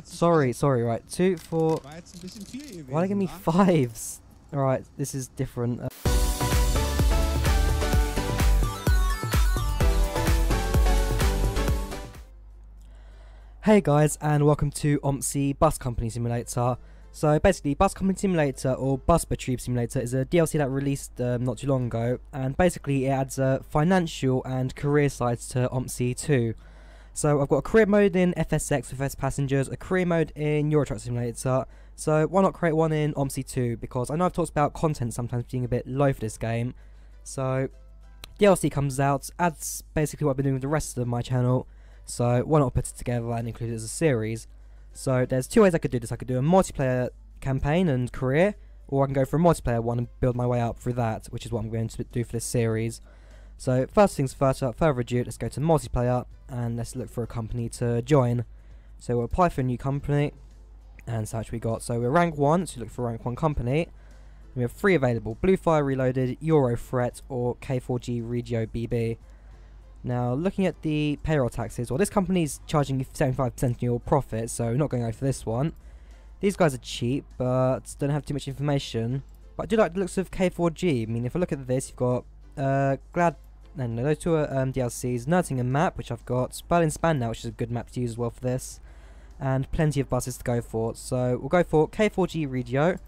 Sorry, right. 2, 4. Why they give me 5s? Alright, this is different. Hey guys, and welcome to OMSI Bus Company Simulator. So basically, Bus Company Simulator, or Bus Tube Simulator, is a DLC that released not too long ago, and basically it adds financial and career sides to OMSI 2. So I've got a career mode in FSX with first passengers, a career mode in Euro Truck Simulator, so why not create one in OMSI 2, because I know I've talked about content sometimes being a bit low for this game. So DLC comes out, adds basically what I've been doing with the rest of my channel, so why not put it together and include it as a series. So there's two ways I could do this. I could do a multiplayer campaign and career, or I can go for a multiplayer one and build my way up through that, which is what I'm going to do for this series. So first things first, without further ado, let's go to multiplayer and let's look for a company to join. So we'll apply for a new company, and such we got. So we're rank 1, so look for rank 1 company. And we have 3 available: Blue Fire Reloaded, Euro Threat, or K4G Regio BB. Now, looking at the payroll taxes, well, this company's charging you 75% of your profit, so we're not going to go for this one. These guys are cheap, but don't have too much information. But I do like the looks of K4G. I mean, if I look at this, you've got those two are DLCs, Nurting a Map, which I've got, Berlin Spandau, which is a good map to use as well for this, and plenty of buses to go for. So we'll go for K4G Regio.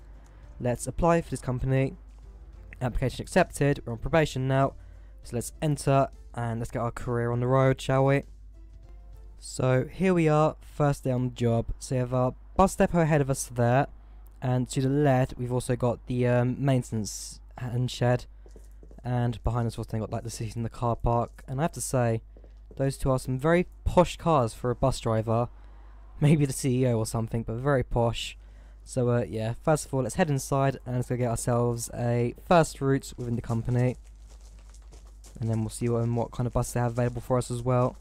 Let's apply for this company. Application accepted. We're on probation now, so let's enter. And let's get our career on the road, shall we? So here we are, first day on the job. So we have our bus depot ahead of us there, and to the left we've also got the maintenance and shed, and behind us we've also got like the seats in the car park. And I have to say, those two are some very posh cars for a bus driver. Maybe the CEO or something, but very posh. So yeah, first of all let's head inside and let's go get ourselves a first route within the company. And then we'll see what kind of buses they have available for us as well.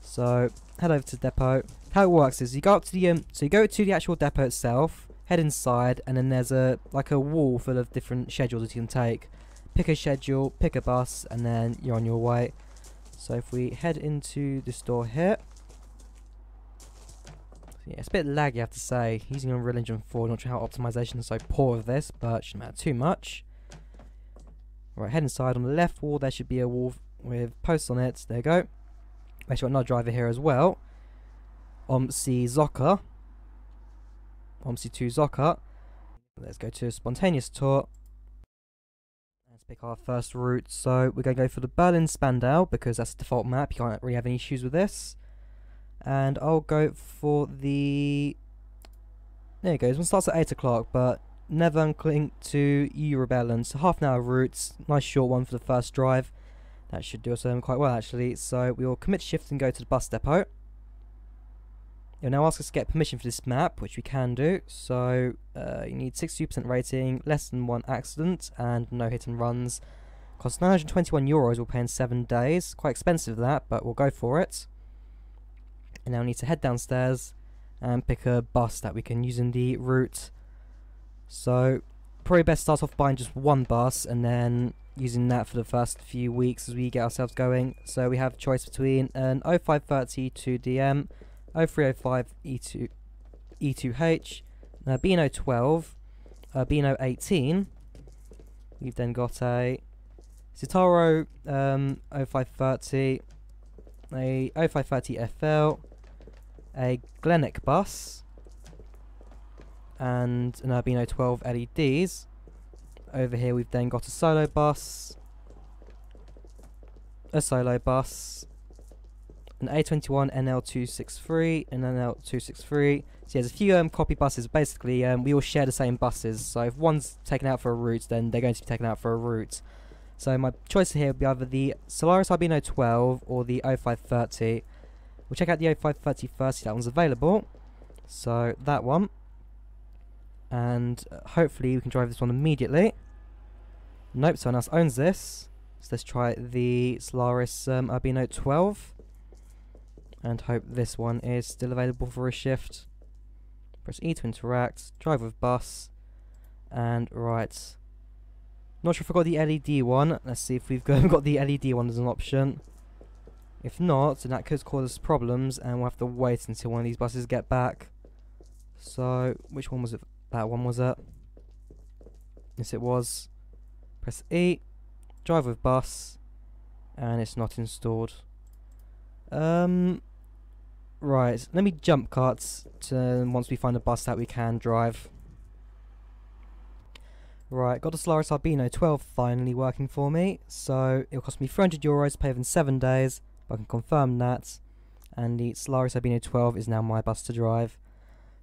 So head over to the depot. How it works is you go up to the so you go to the actual depot itself, head inside, and then there's a wall full of different schedules that you can take. Pick a schedule, pick a bus, and then you're on your way. So if we head into the store here, yeah, it's a bit laggy, I have to say. Using Unreal Engine 4, not sure how optimization is so poor with this, but it shouldn't matter too much. Right, head inside. On the left wall there should be a wall with posts on it. There you go. Actually got another driver here as well. OMSI Zocker. OMSI 2 Zocker. Let's go to a spontaneous tour. Let's pick our first route. So we're going to go for the Berlin Spandau because that's the default map. You can't really have any issues with this. And I'll go for the... There you go. This one starts at 8 o'clock, but never link to Eurobelland, so half an hour routes, nice short one for the first drive. That should do us quite well actually. So we will commit shift and go to the bus depot. It'll now ask us to get permission for this map, which we can do. So you need 62% rating, less than 1 accident, and no hit and runs. Costs €921, we'll pay in 7 days. Quite expensive that, but we'll go for it. And now we need to head downstairs and pick a bus that we can use in the route. So probably best start off buying just one bus and then using that for the first few weeks as we get ourselves going. So we have choice between an 0530 2DM, 0305 E2H, Beano 12, Beano 18. We've then got a Citaro 0530, a 0530 FL, a Glenec bus, and an Beano 12 LEDs. Over here we've then got a solo bus, an A21 NL263, and NL263. So there's a few copy buses. Basically we all share the same buses, so if one's taken out for a route then they're going to be taken out for a route. So my choice here would be either the Solaris Albino 12 or the 0530. We'll check out the 0530 first, see that one's available. So that one. And hopefully we can drive this one immediately. Nope, someone else owns this. So let's try the Solaris Albino 12. And hope this one is still available for a shift. Press E to interact, drive with bus. And right. Not sure if I got the LED one. Let's see if we've got the LED one as an option. If not, then that could cause us problems and we'll have to wait until one of these buses get back. So, which one was it? That one was it? Yes, it was. Press E, drive with bus, and it's not installed. Right, let me jump cuts to once we find a bus that we can drive. Right, got the Stabilise Albino 12 finally working for me, so it'll cost me €300 to pay within 7 days, but I can confirm that, and the Stabilise Albino 12 is now my bus to drive.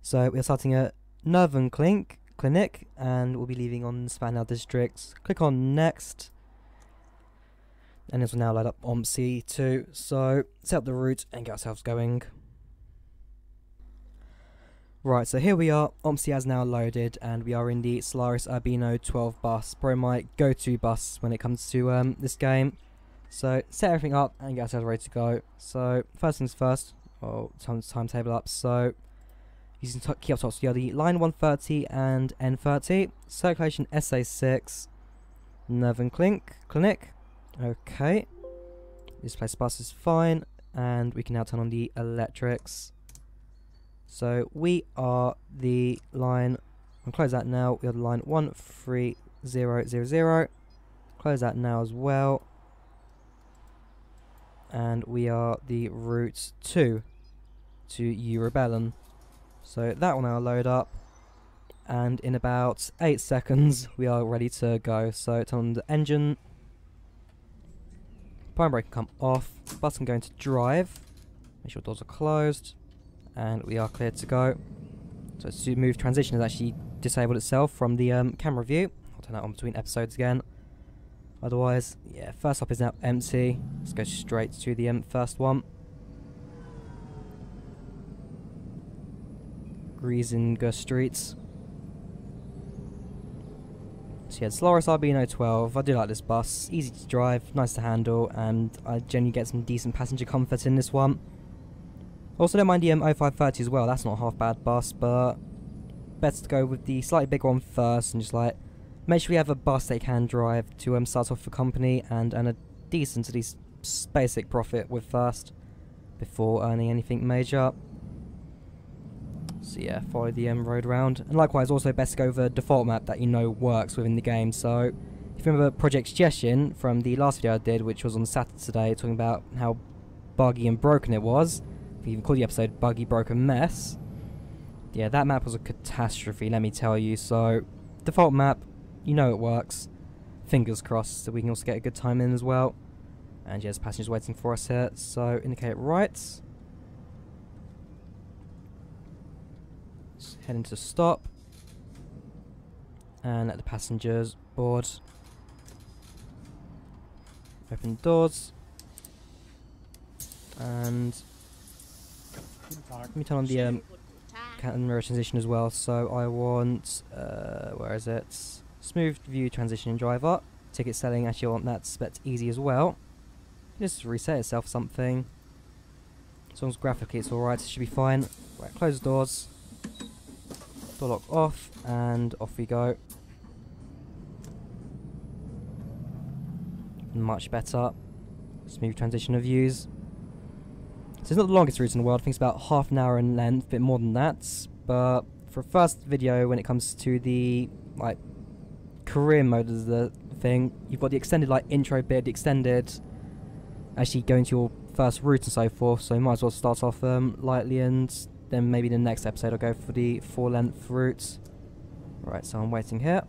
So we're starting at Northern Clinic, and we'll be leaving on Spandau District. Click on Next, and this will now load up OMSI too, so set up the route and get ourselves going. Right, so here we are, OMSI has now loaded, and we are in the Stabilise Albino 12 bus, probably my go-to bus when it comes to this game. So, set everything up and get ourselves ready to go. So, first things first, timetable up, so, using key up tops, you have the line 130 and N30, circulation SA6, Northern Clinic, okay, this place bus is fine, and we can now turn on the electrics. So we are the line, I'll close that now, we are the line 13000, close that now as well, and we are the route 2 to Rebellon. So that will now load up, and in about 8 seconds we are ready to go. So turn on the engine, prime brake can come off, bus can go into drive, make sure doors are closed, and we are cleared to go. So smooth transition has actually disabled itself from the camera view. I'll turn that on between episodes again. Otherwise, yeah, first up is now empty. Let's go straight to the first one. Griesinger streets. So yeah, Stabilise Albino 12. I do like this bus. Easy to drive, nice to handle, and I generally get some decent passenger comfort in this one. Also don't mind the 0530 as well, that's not a half bad bus, but better to go with the slightly bigger one first and just like make sure we have a bus they can drive to start off for company and earn a decent, at least basic profit with first before earning anything major. So yeah, follow the road round. And likewise, also best to go with a default map that you know works within the game. So if you remember Project Suggestion from the last video I did, which was on Saturday, talking about how buggy and broken it was, we even called the episode Buggy Broken Mess. Yeah, that map was a catastrophe, let me tell you. So, default map, you know it works. Fingers crossed that we can also get a good time in as well. And yes, passengers waiting for us here, so indicate right. Let's head into stop. And let the passengers board. Open doors. And let me turn on the camera transition as well. So I want, where is it? Smooth view transition in driver. Ticket selling, actually I want that set easy as well. Just reset itself something. As long as graphically it's alright, it should be fine. Right, close the doors. Door lock off, and off we go. Much better. Smooth transition of views. So it's not the longest route in the world, I think it's about half an hour in length, a bit more than that, but for a first video when it comes to the like career mode of the thing, you've got the extended like intro bit, the extended actually going to your first route and so forth, so you might as well start off lightly, and then maybe the next episode I'll go for the full length route. Right, so I'm waiting here.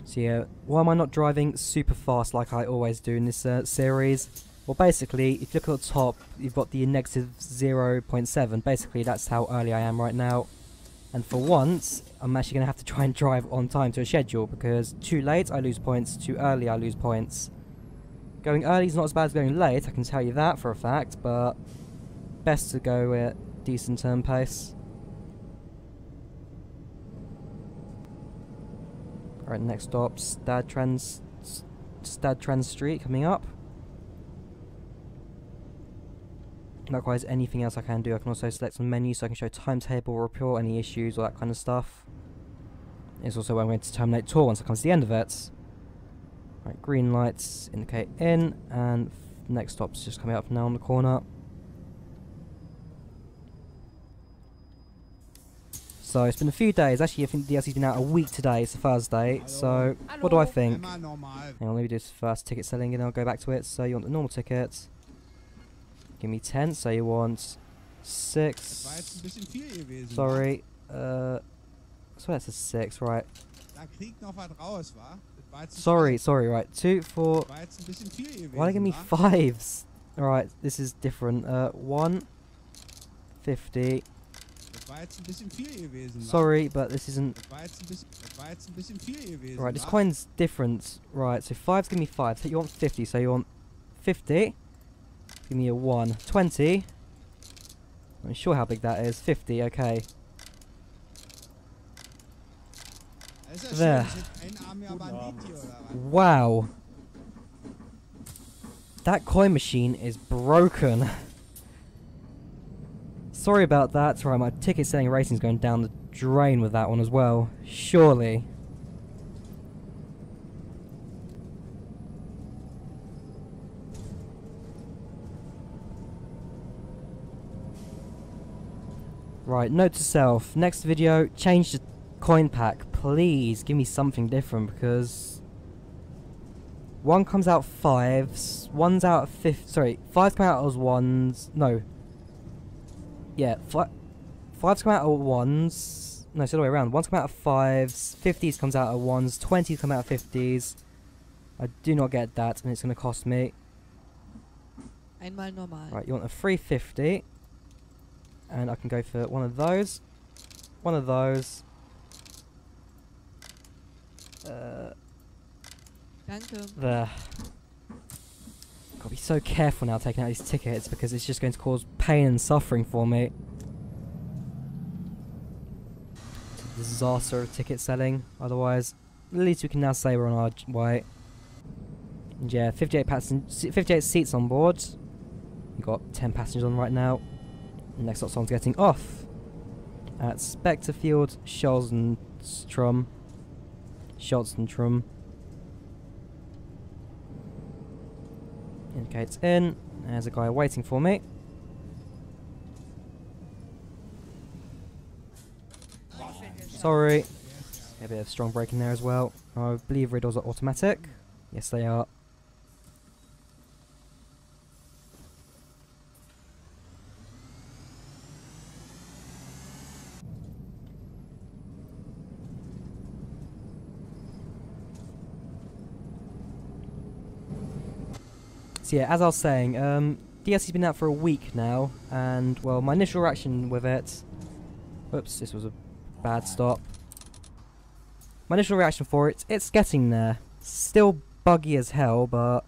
So yeah, why am I not driving super fast like I always do in this series? Well, basically, if you look at the top, you've got the negative 0.7. Basically, that's how early I am right now. And for once, I'm actually going to have to try and drive on time to a schedule, because too late, I lose points. Too early, I lose points. Going early is not as bad as going late, I can tell you that for a fact, but best to go at decent turn pace. Alright, next stop, Stadtrans Street coming up. Likewise, anything else I can do, I can also select some menus so I can show timetable, report any issues, all that kind of stuff. It's also where I'm going to terminate tour once it comes to the end of it. Right, green lights indicate in, and next stop's just coming up now on the corner. So it's been a few days. Actually, I think the DLC's been out a week today. It's a Thursday. So what do I think? Hang on, let me do this first ticket selling and I'll go back to it. So you want the normal tickets. Give me 10. So you want 6. Sorry. So that's a 6, right. Sorry, right. 2, 4. Why give me 5s? Alright, this is different. 1. 50. Sorry, but this isn't. Right, this coin's different. Right, so 5's give me 5. So you want 50, so you want 50. Give me a 1. 20. I'm not sure how big that is. 50, okay. There. Wow. That coin machine is broken. Sorry about that. Right, my ticket selling rating's going down the drain with that one as well. Surely. Right, note to self. Next video, change the coin pack. Please give me something different because one comes out 5s, one's out of 5. Sorry, 5's come out as 1s. No. Yeah, 5's come out of 1s. No, it's the other way around. 1's come out of 5s, 50s comes out of 1s, 20s come out of 50s. I do not get that, and it's going to cost me. Einmal normal. Right, you want a 350. And I can go for one of those. One of those. Danke. There. Gotta be so careful now taking out these tickets because it's just going to cause pain and suffering for me. It's a disaster of ticket selling. Otherwise, at least we can now say we're on our way. And yeah, 58 seats on board. We've got 10 passengers on right now. Next up, someone's getting off at Specterfield, Scholzenstrom. Indicates in. There's a guy waiting for me. Sorry. A bit of strong braking there as well. I believe rear doors are automatic. Yes, they are. So yeah, as I was saying, DLC's been out for a week now, and well, my initial reaction with it... Whoops, this was a bad stop. My initial reaction for it, it's getting there. Still buggy as hell, but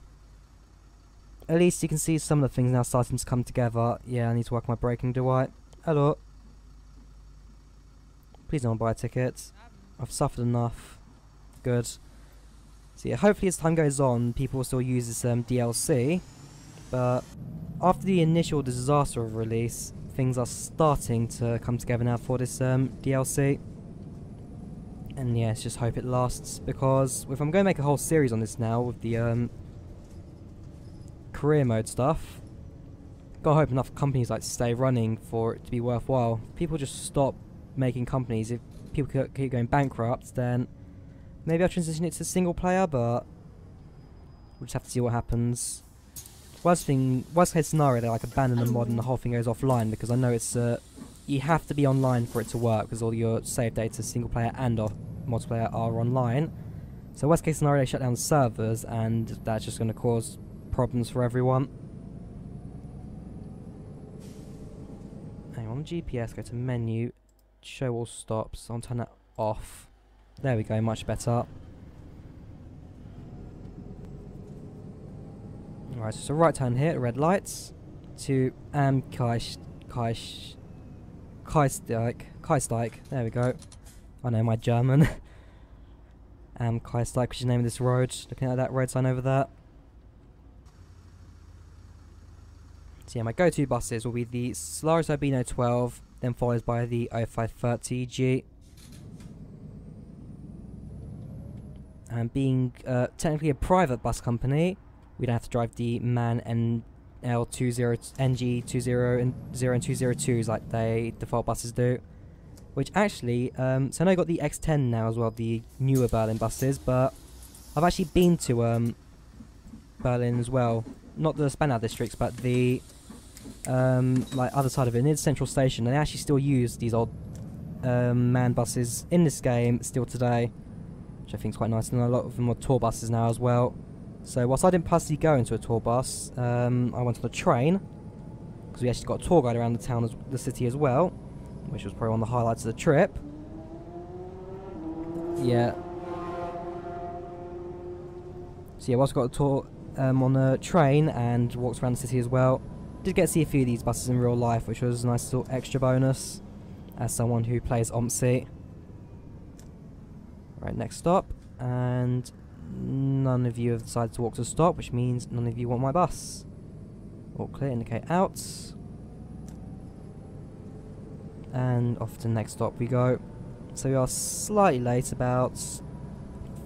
at least you can see some of the things now starting to come together. Yeah, I need to work my braking, do I? Hello. Please don't buy a ticket. I've suffered enough. Good. So yeah, hopefully as time goes on, people will still use this DLC, but after the initial disaster of release, things are starting to come together now for this DLC. And yeah, let's just hope it lasts, because if I'm going to make a whole series on this now, with the career mode stuff, gotta hope enough companies like stay running for it to be worthwhile. If people just stop making companies, if people keep going bankrupt, then maybe I'll transition it to single player, but we'll just have to see what happens. Worst case scenario, they like abandon the mod and the whole thing goes offline, because I know it's you have to be online for it to work, because all your save data, single player and or multiplayer, are online. So worst case scenario, they shut down the servers, and that's just going to cause problems for everyone. Hang on, GPS, go to menu, show all stops. I'll turn that off. There we go, much better. Alright, so it's a right turn here at red lights to Kaistike. There we go. I know my German. Kaistike, which is the name of this road. Looking at that road sign over there. So yeah, my go-to buses will be the Solaris Urbino 12, then followed by the 0530G. And being technically a private bus company, we don't have to drive the MAN NL20 NG20 and 0 and 202s like they default buses do. Which actually, so I know I got the X10 now as well, the newer Berlin buses, but I've actually been to Berlin as well. Not the Spandau districts, but the like other side of it, near the central station. And they actually still use these old MAN buses in this game still today, which I think is quite nice. And a lot of them are tour buses now as well. So whilst I didn't personally go into a tour bus, I went on a train because we actually got a tour guide around the town, the city as well, which was probably one of the highlights of the trip. Yeah. So yeah, whilst I got a tour on a train and walked around the city as well, did get to see a few of these buses in real life, which was a nice little extra bonus as someone who plays OMSI. Right, next stop, and none of you have decided to walk to the stop, which means none of you want my bus. All clear, indicate out. And off to the next stop we go. So we are slightly late, about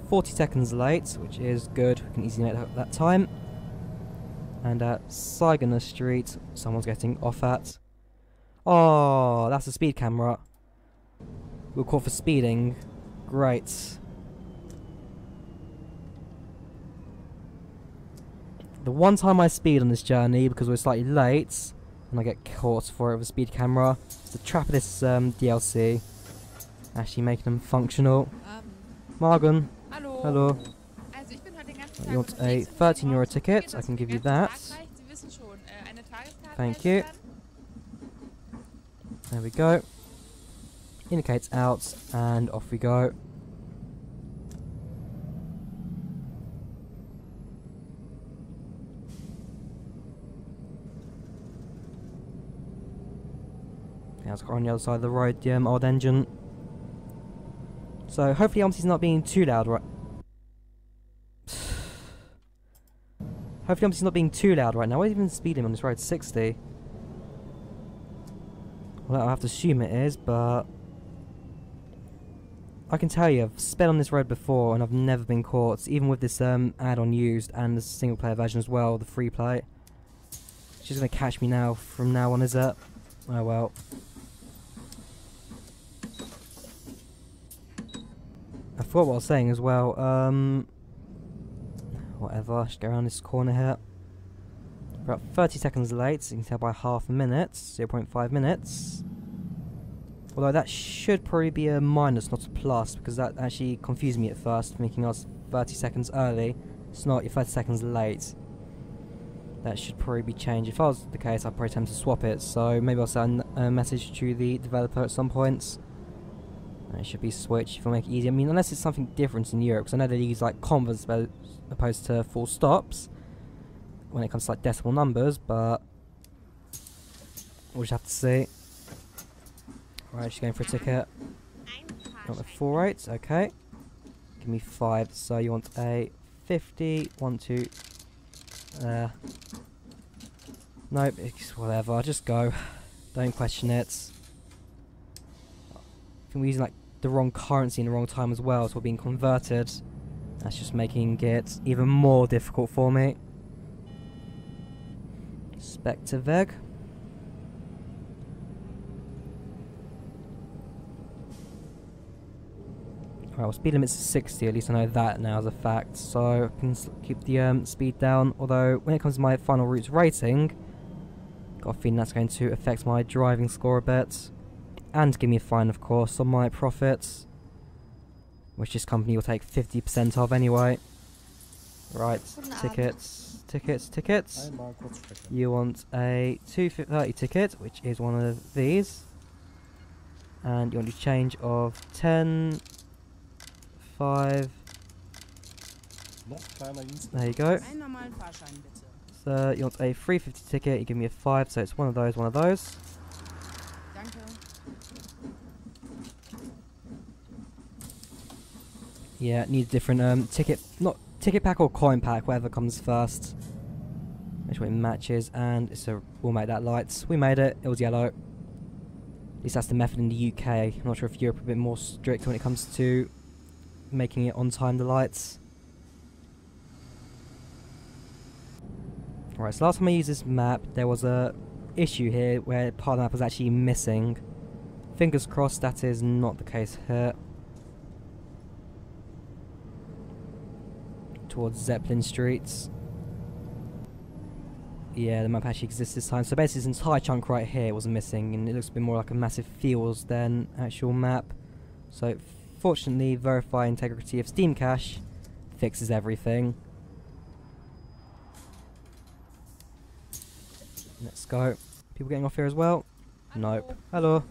40 seconds late, which is good. We can easily make that time. And at Seigener Street, someone's getting off at. Oh, that's a speed camera. We're caught for speeding. Great. The one time I speed on this journey, because we're slightly late, and I get caught for it with a speed camera, it's the trap of this DLC. Actually making them functional. Morgen. Hallo. Hello. Also ich bin heute den ganzen Tag You want a unterwegs und 13 euro morgens ticket? geht I das can den give you ganzen that. Tag reicht. Sie wissen schon, eine Tageskarte Thank heißt you. dann. There we go. Indicates out, and off we go. Now it's got on the other side of the road, the old engine. So hopefully OMSI's not being too loud, right? Hopefully OMSI's not being too loud right now. What even speed limit on this road? 60. Well, I'll have to assume it is, but I can tell you, I've sped on this road before and I've never been caught, even with this add-on used and the single player version as well, the free play. She's gonna catch me now from now on, is it? Oh well. I forgot what I was saying as well. Whatever, just go around this corner here. About 30 seconds late, so you can tell by half a minute, 0.5 minutes. Although that should probably be a minus, not a plus, because that actually confused me at first, making us 30 seconds early. It's not, you're 30 seconds late. That should probably be changed. If that was the case, I'd probably attempt to swap it, so maybe I'll send a message to the developer at some point. It should be switched if I make it easy. I mean, unless it's something different in Europe, because I know they use like commas opposed to full stops when it comes to like decimal numbers, but we'll just have to see. Right, she's going for a ticket. You want a 4.8, okay. Give me 5, so you want a 50, 1, 2. Nope, it's whatever, just go. Don't question it. I think we're using like the wrong currency in the wrong time as well, so we're being converted. That's just making it even more difficult for me. Spectre Veg. Alright, well, speed limit's 60, at least I know that now as a fact, so I can keep the speed down, although when it comes to my final routes rating, got a feeling that's going to affect my driving score a bit, and give me a fine of course on my profits, which this company will take 50% of anyway. Right, tickets, tickets, tickets. You want a 230 ticket, which is one of these, and you want a change of 10, 5. There you go. So you want a 350 ticket, you give me a 5, so it's one of those, one of those. Yeah, need a different ticket, not ticket pack or coin pack, whatever comes first. Make sure it matches, and we'll make that light. We made it, it was yellow. At least that's the method in the UK. I'm not sure if Europe are a bit more strict when it comes to making it on time, the lights. Right, so last time I used this map, there was a issue here where part of the map was actually missing. Fingers crossed that is not the case here. Towards Zeppelin Streets. Yeah, the map actually exists this time. So basically this entire chunk right here was missing, and it looks a bit more like a massive fields than actual map. So fortunately, verify integrity of Steam cache fixes everything. Let's go. People getting off here as well? Nope. Hello.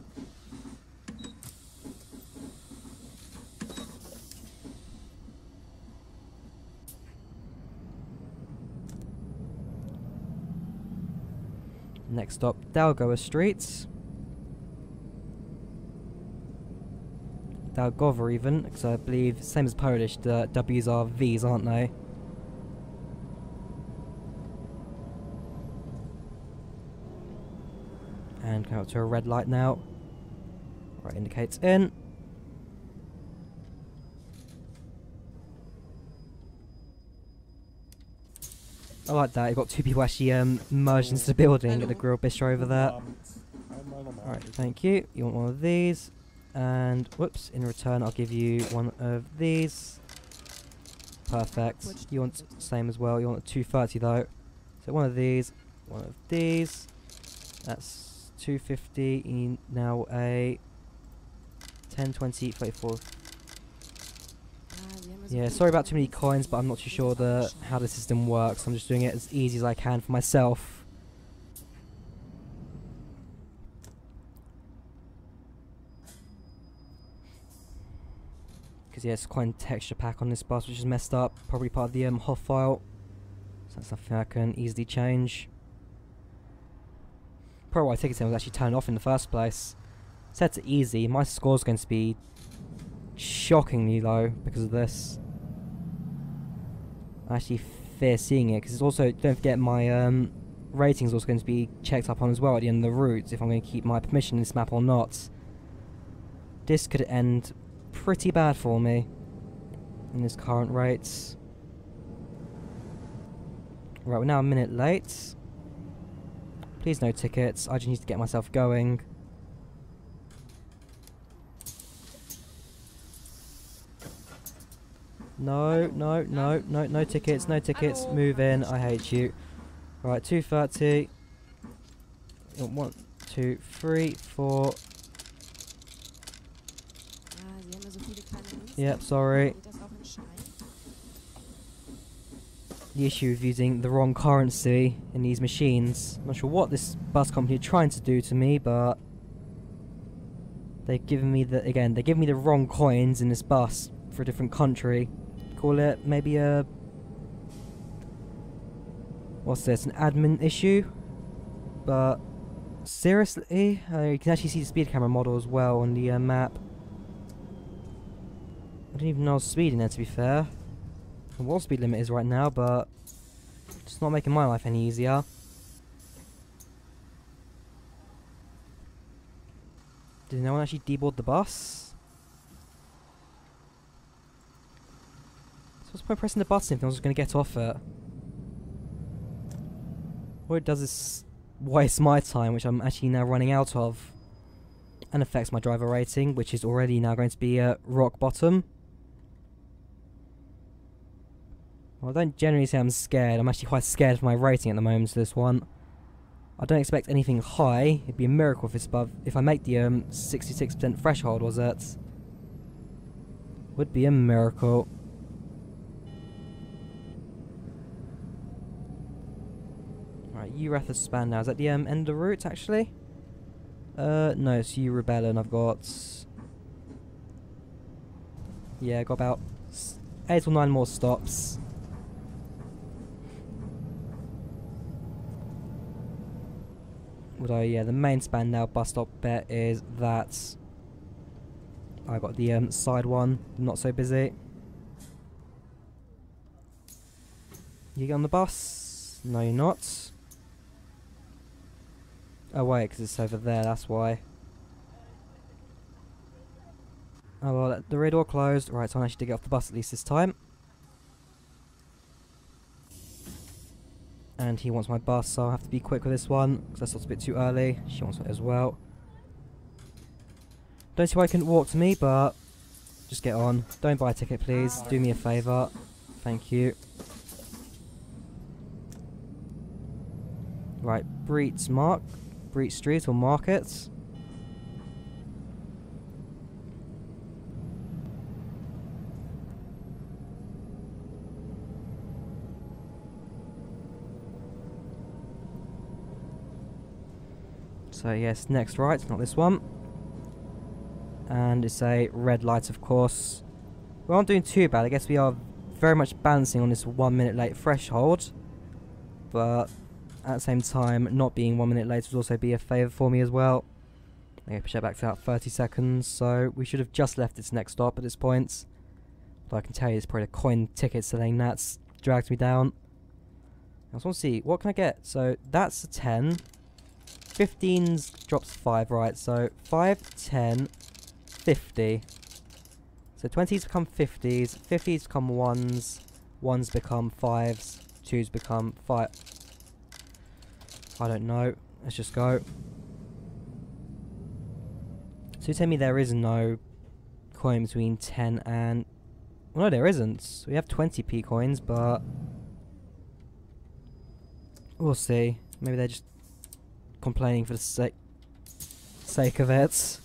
Next stop, Drawyah Street. Drawyah even, because I believe, same as Polish, the W's are V's, aren't they? And come out to a red light now. Right, indicates in. I like that, you've got two people actually merged into the building at the grill bistro over there. Alright, thank you. You want one of these. And, whoops, in return I'll give you one of these. Perfect. You want the same as well, you want a 230 though. So one of these, one of these. That's 250, now a 10, 20, 34. Yeah, sorry about too many coins, but I'm not too sure how the system works. I'm just doing it as easy as I can for myself. Because yeah, it's quite a texture pack on this bus, which is messed up. Probably part of the HOF file. So that's something I can easily change. Probably why ticketing was actually turned off in the first place. Set to easy, my score's going to be shockingly low because of this. I actually fear seeing it because it's also, don't forget, my rating's also going to be checked up on as well at the end of the route if I'm going to keep my permission in this map or not. This could end pretty bad for me in this current rates. Right, we're now a minute late. Please no tickets, I just need to get myself going. No, no, no, no, no tickets, no tickets, move in, I hate you. Right, 230. 1, 2, 3, 4. Yep, sorry. The issue of using the wrong currency in these machines. I'm not sure what this bus company are trying to do to me, but they've given me the, again, they give me the wrong coins in this bus for a different country. Call it maybe a, what's this, an admin issue? But seriously, you can actually see the speed camera model as well on the map. I didn't even know I was speeding there, to be fair. I what speed limit is right now, but it's not making my life any easier. Did no one actually deboard the bus? So what's the point of pressing the button if no one's going to get off it? What it does is waste my time, which I'm actually now running out of, and affects my driver rating, which is already now going to be rock bottom. Well, I don't generally say I'm scared. I'm actually quite scared of my rating at the moment to this one. I don't expect anything high. It'd be a miracle if it's above. If I make the 66% threshold, was it? Would be a miracle. Right, Urath span now. Is that the end of the route actually? No, it's Rebellion. I've got. Yeah, got about 8 or 9 more stops. Although, yeah, the main span now bus stop bet is that I got the side one, not so busy. You get on the bus? No, you're not. Oh wait, because it's over there, that's why. Oh well, the rear door closed. Right, so I managed to get off the bus at least this time. And he wants my bus, so I'll have to be quick with this one, because that's a bit too early. She wants it as well. Don't see why you couldn't walk to me, but just get on. Don't buy a ticket, please. Do me a favour. Thank you. Right, Breet Street or Market. So yes, next right, not this one. And it's a red light, of course. We aren't doing too bad. I guess we are very much balancing on this 1 minute late threshold. But at the same time, not being 1 minute late would also be a favour for me as well. Okay, push that back to about 30 seconds. So we should have just left its next stop at this point. But I can tell you, it's probably the coin ticket selling that's dragged me down. I just want to see, what can I get? So that's a 10. 15's drops 5, right? So 5, 10, 50. So 20's become 50's, 50's become 1's, 1's become 5's, 2's become 5. I don't know. Let's just go. So you tell me there is no coin between 10 and... Well, no, there isn't. We have 20p coins, but... We'll see. Maybe they're just complaining for the sake of it.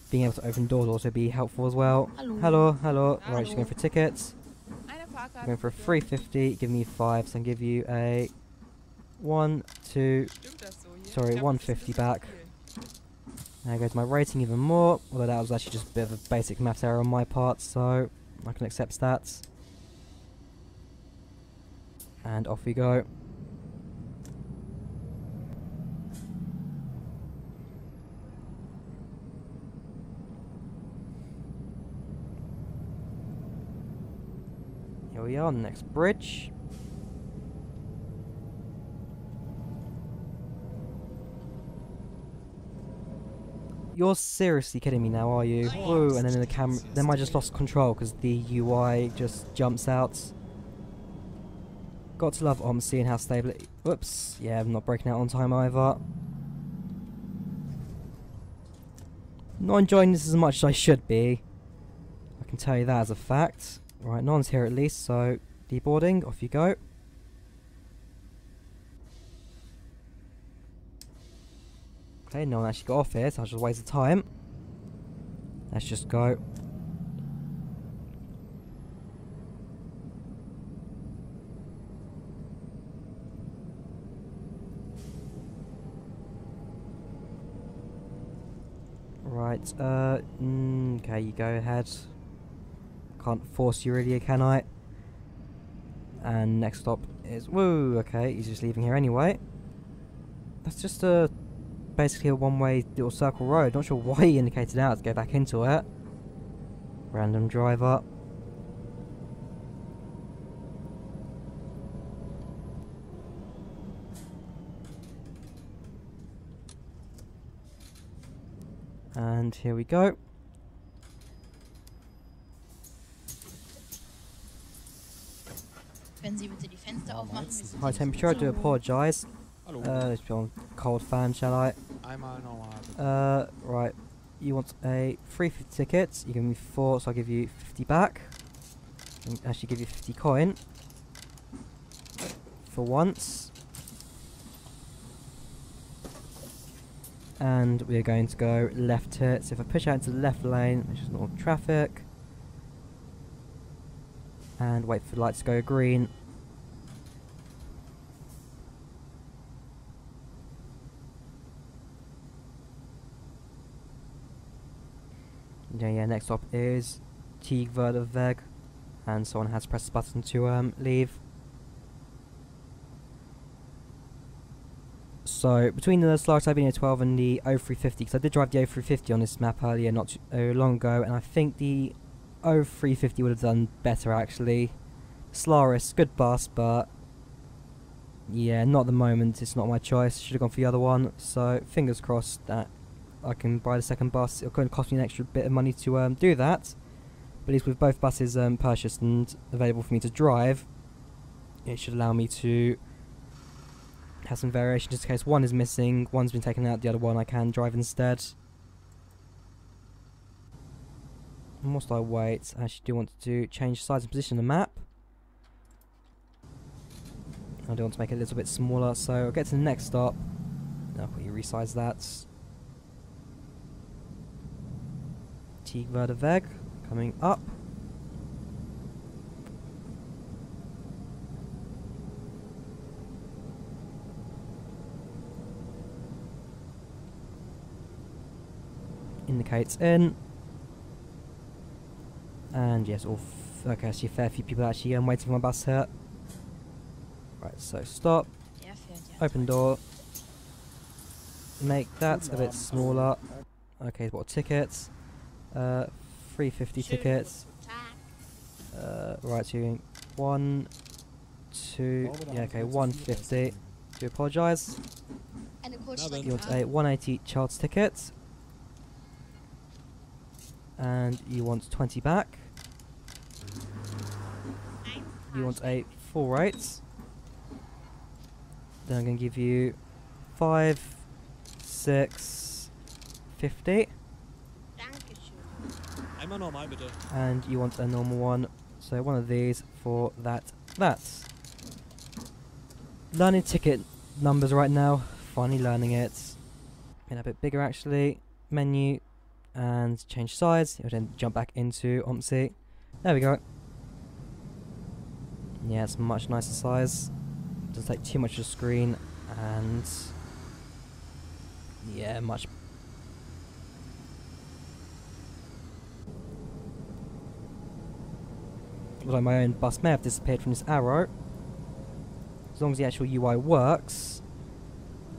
Being able to open doors will also be helpful as well. Hello, hello. Right, she's going for tickets. I'm going for a 350. Give me 5, so I can give you a 150 back. There goes my rating even more. Although that was actually just a bit of a basic math error on my part, so I can accept that. And off we go. Here we are on the next bridge. You're seriously kidding me now, are you? Whoa, and then the camera... Then I just lost control because the UI just jumps out. Got to love OMSI and how stable it... Whoops. Yeah, I'm not breaking out on time either. Not enjoying this as much as I should be. I can tell you that as a fact. Right, no one's here at least, so deboarding, off you go. Okay, no one actually got off here, so I just waste the time. Let's just go. Right, okay, you go ahead. Can't force you really, can I? And next stop is... Woo, okay, he's just leaving here anyway. That's just a... basically a one-way little circle road. Not sure why he indicated out to go back into it. Random driver. And here we go. Wenn Sie bitte die Fenster aufmachen. High temperature, I do apologise. Let's be on cold fan, shall I? Right. You want a 350 ticket. You give me 4, so I'll give you 50 back. And actually give you 50 coin. For once. And we're going to go left here. So if I push out into the left lane, which is normal traffic. And wait for the lights to go green. Yeah, next up is Weg, and someone has pressed the button to leave. So between the Star Siberian 12 and the 0350, because I did drive the 0350 on this map earlier, not too long ago, and I think the 0350 would have done better actually. Solaris, good bus, but yeah, not at the moment. It's not my choice. Should have gone for the other one. So fingers crossed that I can buy the second bus. It'll going to cost me an extra bit of money to do that. But at least with both buses purchased and available for me to drive, it should allow me to have some variation just in case one is missing, one's been taken out, the other one I can drive instead. And whilst I wait, I actually do want to change size and position of the map. I do want to make it a little bit smaller, so I'll get to the next stop. I'll quickly resize that. T Verda Veg coming up. Indicates in. And yes, okay, I see a fair few people actually waiting for my bus here. Right, so stop. Open door. Make that a bit smaller. Okay, what tickets? 350 tickets. Right, so you're doing 1, 2, yeah, okay, 150. Do apologise. You want a 180 child's ticket. And you want 20 back. You want a full rate. Then I'm going to give you 5, 6, 50. And you want a normal one. So one of these for that. That's learning ticket numbers right now. Finally learning it. Made it a bit bigger actually. Menu. And change size. It will then jump back into OMSI. There we go. Yeah, it's much nicer size. Doesn't take too much of the screen, and yeah, much. Although my own bus may have disappeared from this arrow, as long as the actual UI works,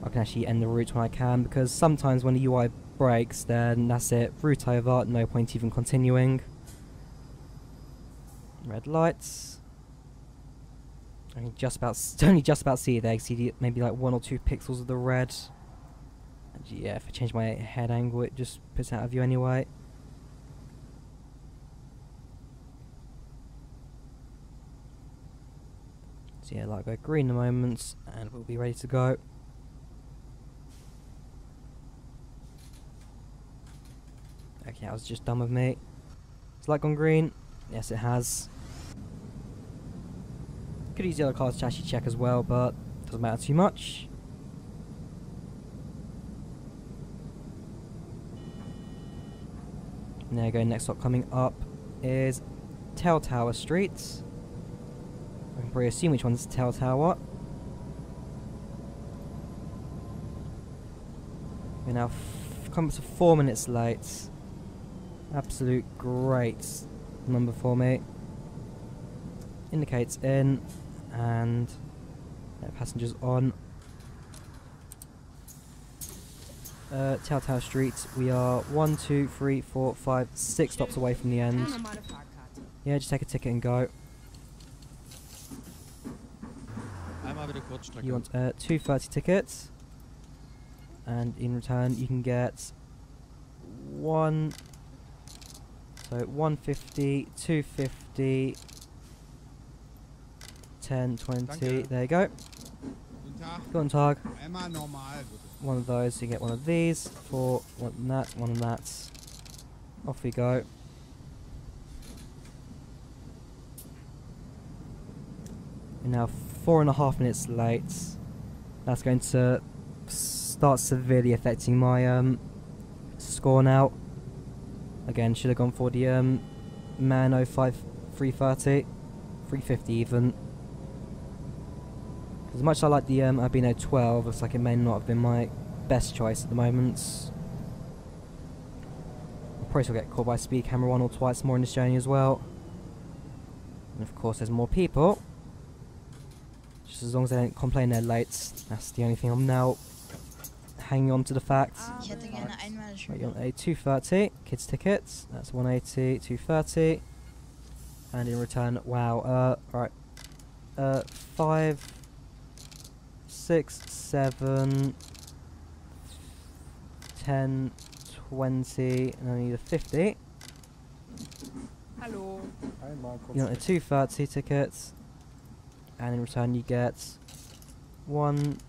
I can actually end the route when I can, because sometimes when the UI breaks, then that's it, route over, no point even continuing. Red lights. I can only just about see it there. See maybe like 1 or 2 pixels of the red. And yeah, if I change my head angle, it just puts it out of view anyway. So yeah, like go green in a moment, and we'll be ready to go. Okay, that was just done with me. Has light gone green? Yes, it has. Could use the other cars to actually check as well, but doesn't matter too much. And there you go, next stop coming up is Tell Tower Street. I can probably assume which one's Tell Tower. We're now come to 4 minutes late. Absolute great number for me. Indicates in, and passengers on. Tell Tower Street, we are 1, 2, 3, 4, 5, 6 stops away from the end. Yeah, just take a ticket and go. You want 230 tickets, and in return you can get 150, 250, 10, 20, there you go. Guten Tag. One of those, you get one of these, for one of that. Off we go. We're now 4.5 minutes late. That's going to start severely affecting my score now. Again, should have gone for the Man 05 330, 350 even. As much as I like the Albino 12, looks like it may not have been my best choice at the moment. I'll probably still get caught by speed camera 1 or twice more in this journey as well. And of course there's more people. Just as long as they don't complain they're late, that's the only thing I'm now hanging on to the fact. Right, you want a 230, kids tickets, that's 180, 230. And in return, wow, right, 5, 6, 7, 10, 20, and I need a 50. Hallo. You want a 230 tickets, and in return you get 1,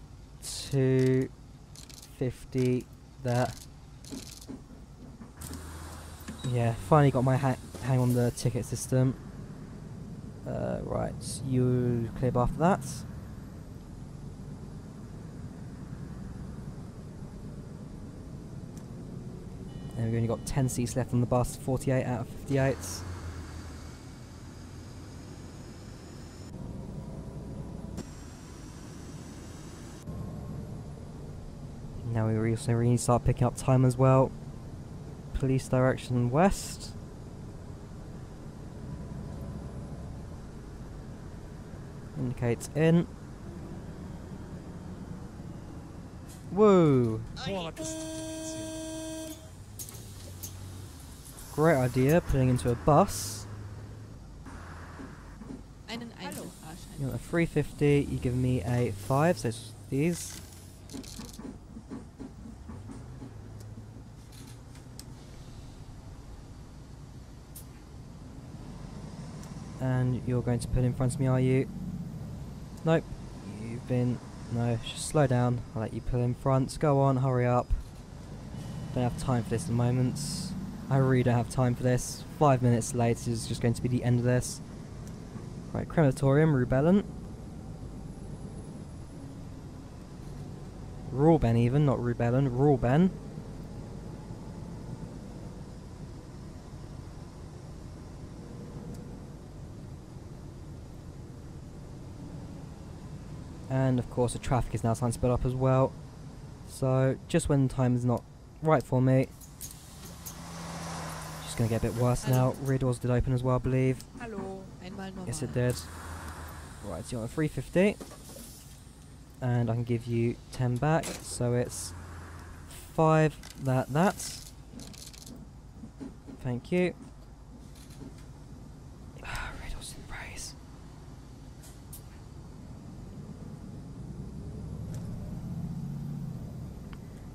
250 there. Yeah, finally got my hang on the ticket system. Right, you clear after that. And we've only got 10 seats left on the bus, 48 out of 58. Now we also really need to start picking up time as well. Police direction west. Indicates in. Whoa! Boah, was ist das hier? Great idea, putting into a bus. Einen Einzelfahrschein. You want a 350, you give me a 5, so it's these. And you're going to put in front of me, are you? Nope. You've been... No, just slow down. I'll let you pull in front. Go on, hurry up. Don't have time for this at the moment. I really don't have time for this. 5 minutes late is just going to be the end of this. Right, crematorium, Rubellent. Rawben even, not Rubellent, Rawben. And of course the traffic is now starting to build up as well. So just when time is not right for me, just going to get a bit worse now. Rear doors did open as well, I believe. Hallo. Einmal normal. Yes, it did. Right, so you want a 350. And I can give you 10 back. So it's 5 that. Thank you. Rear doors didn't raise.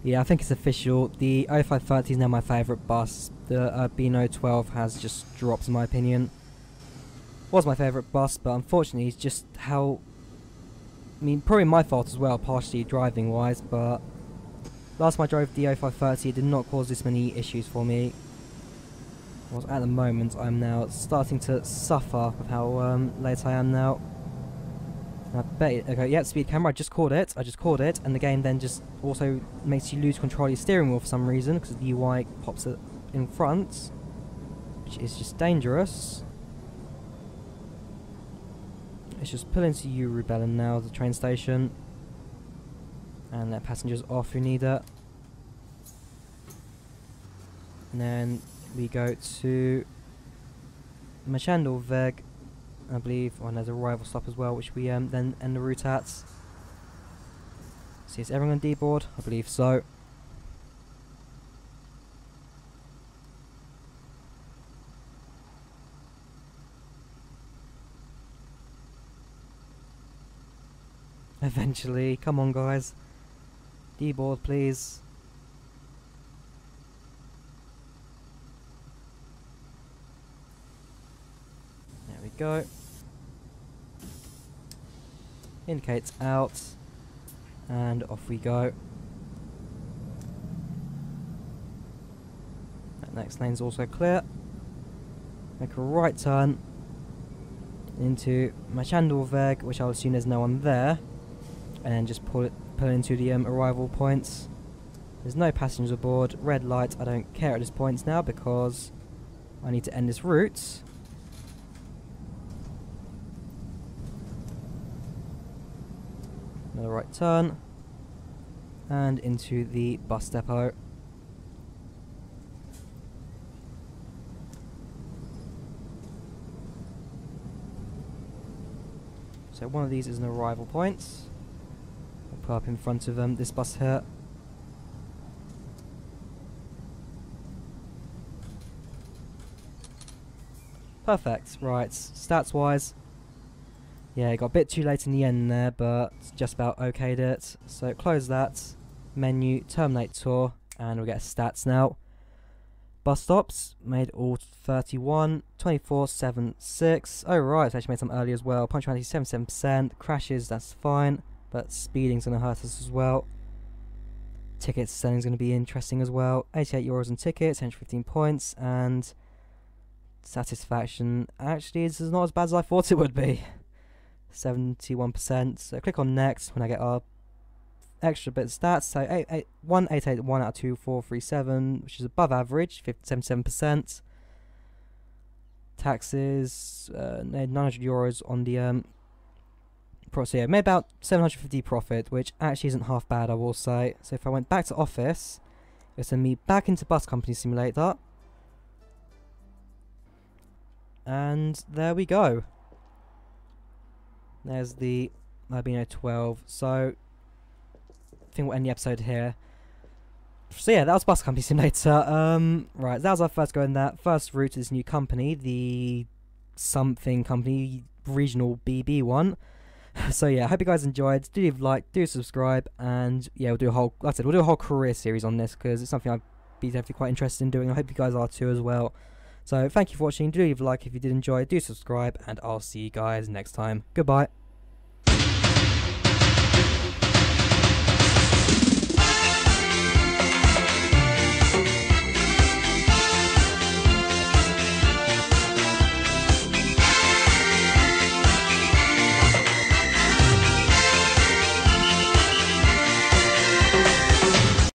Yeah, I think it's official. The 0530 is now my favourite bus. The Beano 12 has just dropped in my opinion. Was my favourite bus, but unfortunately it's just how... I mean, probably my fault as well, partially driving wise, but... Last time I drove the 0530 it did not cause this many issues for me. Whereas at the moment I'm now starting to suffer with how late I am now. I bet it, okay, yeah, speed camera, I just caught it, and the game then just also makes you lose control of your steering wheel for some reason, because the UI pops it in front, which is just dangerous. Let's just pull into you, Rubellent now, the train station, and let passengers off who need it. And then we go to Machandalweg, I believe, and there's a rival stop as well, which we then end the route at. See, is everyone on D-board? I believe so. Eventually, come on guys. D-board please. There we go. Indicates out. And off we go. That next lane's also clear. Make a right turn into Machandalweg, which I'll assume there's no one there. And then just pull into the arrival points. There's no passengers aboard. Red light, I don't care at this point now because I need to end this route. Another right turn. And into the bus depot. So one of these is an arrival point. I'll put up in front of this bus here. Perfect. Right, stats wise, yeah, it got a bit too late in the end there, but just about okayed it. So close that, menu, terminate tour, and we'll get stats now. Bus stops, made all 31, 24, 7, 6. Oh right, I actually made some early as well. Punctuality 77%, crashes, that's fine. but speeding's going to hurt us as well. Tickets selling is going to be interesting as well. 88 euros on tickets, 115 points, and satisfaction. Actually, this is not as bad as I thought it would be. 71%. So click on next when I get our extra bit of stats. So 1881 out of 2437, which is above average, 77%. Taxes, 900 euros on the so yeah, made about 750 profit, which actually isn't half bad, I will say. So if I went back to office, it'll send me back into Bus Company Simulator. And there we go. There's the Albino 12. So I think we'll end the episode here. So yeah, that was Bus Company Simulator. Right, that was our first go in that first route to this new company, the something company, regional BB one. So yeah, I hope you guys enjoyed. Do leave a like, do subscribe, and yeah, we'll do a whole, like I said, we'll do a whole career series on this because it's something I'd be definitely quite interested in doing. I hope you guys are too as well. So thank you for watching. Do leave a like if you did enjoy. Do subscribe, and I'll see you guys next time. Goodbye.